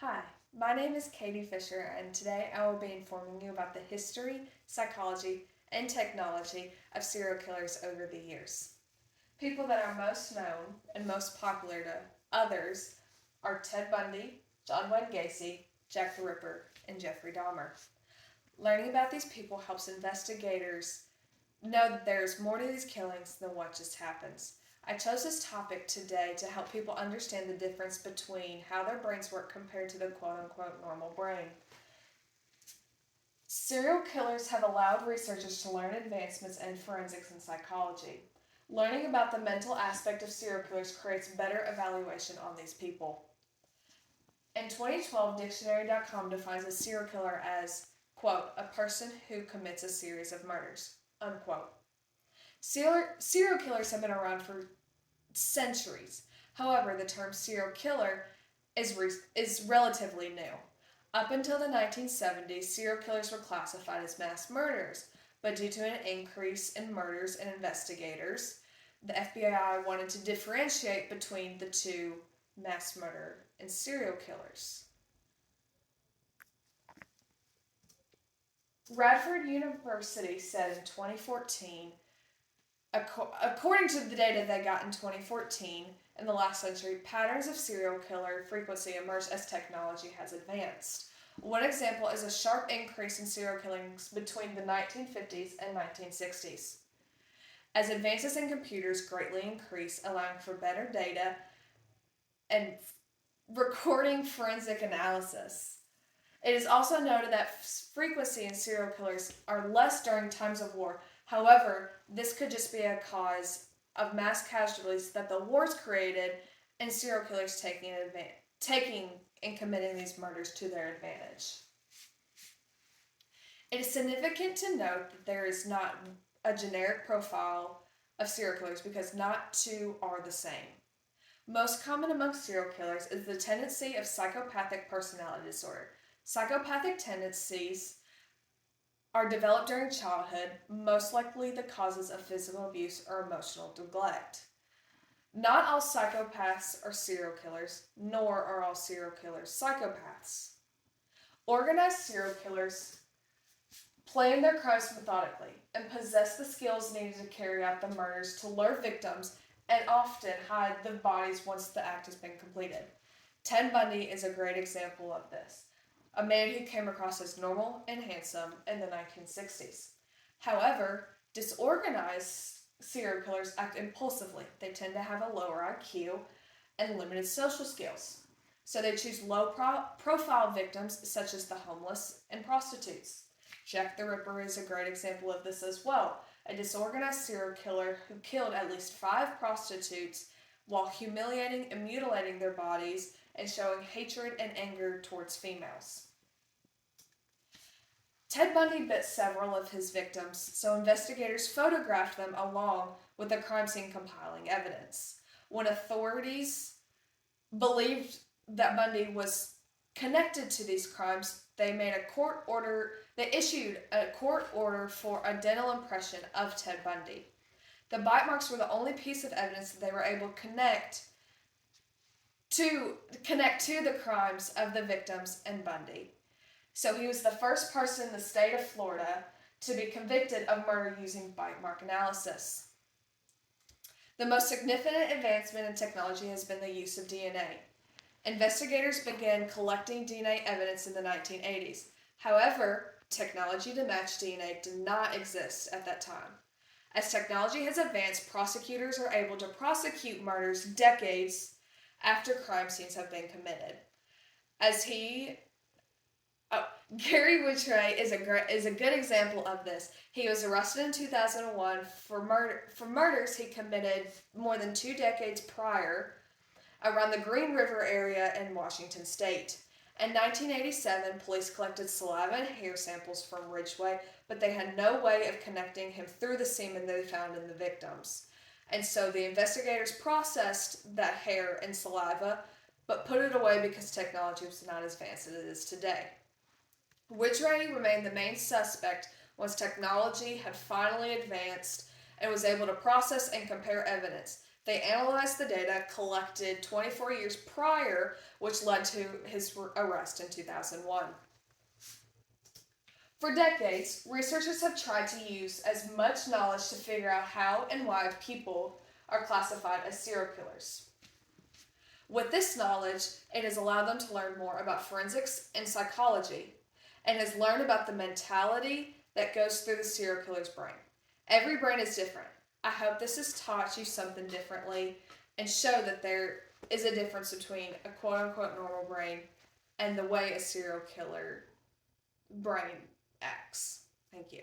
Hi, my name is Katie Fisher, and today I will be informing you about the history, psychology, and technology of serial killers over the years. People that are most known and most popular to others are Ted Bundy, John Wayne Gacy, Jack the Ripper, and Jeffrey Dahmer. Learning about these people helps investigators know that there's more to these killings than what just happens. I chose this topic today to help people understand the difference between how their brains work compared to the quote unquote normal brain. Serial killers have allowed researchers to learn advancements in forensics and psychology. Learning about the mental aspect of serial killers creates better evaluation on these people. In 2012, Dictionary.com defines a serial killer as, quote, a person who commits a series of murders, unquote. Serial killers have been around for centuries. However, the term serial killer is relatively new. Up until the 1970s, serial killers were classified as mass murderers, but due to an increase in murders and investigators, the FBI wanted to differentiate between the two, mass murder and serial killers. Radford University said in 2014, according to the data they got in 2014, in the last century, patterns of serial killer frequency emerged as technology has advanced. One example is a sharp increase in serial killings between the 1950s and 1960s, as advances in computers greatly increase, allowing for better data and recording forensic analysis. It is also noted that frequency in serial killers are less during times of war. However, this could just be a cause of mass casualties that the wars created and serial killers taking and committing these murders to their advantage. It is significant to note that there is not a generic profile of serial killers because not two are the same. Most common among serial killers is the tendency of psychopathic personality disorder. Psychopathic tendencies are developed during childhood, most likely the causes of physical abuse or emotional neglect. Not all psychopaths are serial killers, nor are all serial killers psychopaths. Organized serial killers plan their crimes methodically and possess the skills needed to carry out the murders to lure victims and often hide the bodies once the act has been completed. Ted Bundy is a great example of this, a man who came across as normal and handsome in the 1960s. However, disorganized serial killers act impulsively. They tend to have a lower IQ and limited social skills. So they choose low-profile victims such as the homeless and prostitutes. Jack the Ripper is a great example of this as well, a disorganized serial killer who killed at least 5 prostitutes while humiliating and mutilating their bodies and showing hatred and anger towards females. Ted Bundy bit several of his victims, so investigators photographed them along with the crime scene compiling evidence. When authorities believed that Bundy was connected to these crimes, they issued a court order for a dental impression of Ted Bundy. The bite marks were the only piece of evidence that they were able to connect to the crimes of the victims and Bundy. So he was the first person in the state of Florida to be convicted of murder using bite mark analysis. The most significant advancement in technology has been the use of DNA. Investigators began collecting DNA evidence in the 1980s. However, technology to match DNA did not exist at that time. As technology has advanced, prosecutors are able to prosecute murders decades after crime scenes have been committed. Gary Witray is a good example of this. He was arrested in 2001 for murders he committed more than 2 decades prior around the Green River area in Washington State. In 1987, police collected saliva and hair samples from Ridgway, but they had no way of connecting him through the semen they found in the victims. And so the investigators processed that hair and saliva, but put it away because technology was not as advanced as it is today. Ridgway remained the main suspect once technology had finally advanced and was able to process and compare evidence. They analyzed the data collected 24 years prior, which led to his arrest in 2001. For decades, researchers have tried to use as much knowledge to figure out how and why people are classified as serial killers. With this knowledge, it has allowed them to learn more about forensics and psychology, and has learned about the mentality that goes through the serial killer's brain. Every brain is different. I hope this has taught you something differently and show that there is a difference between a quote unquote normal brain and the way a serial killer brain acts. Thank you.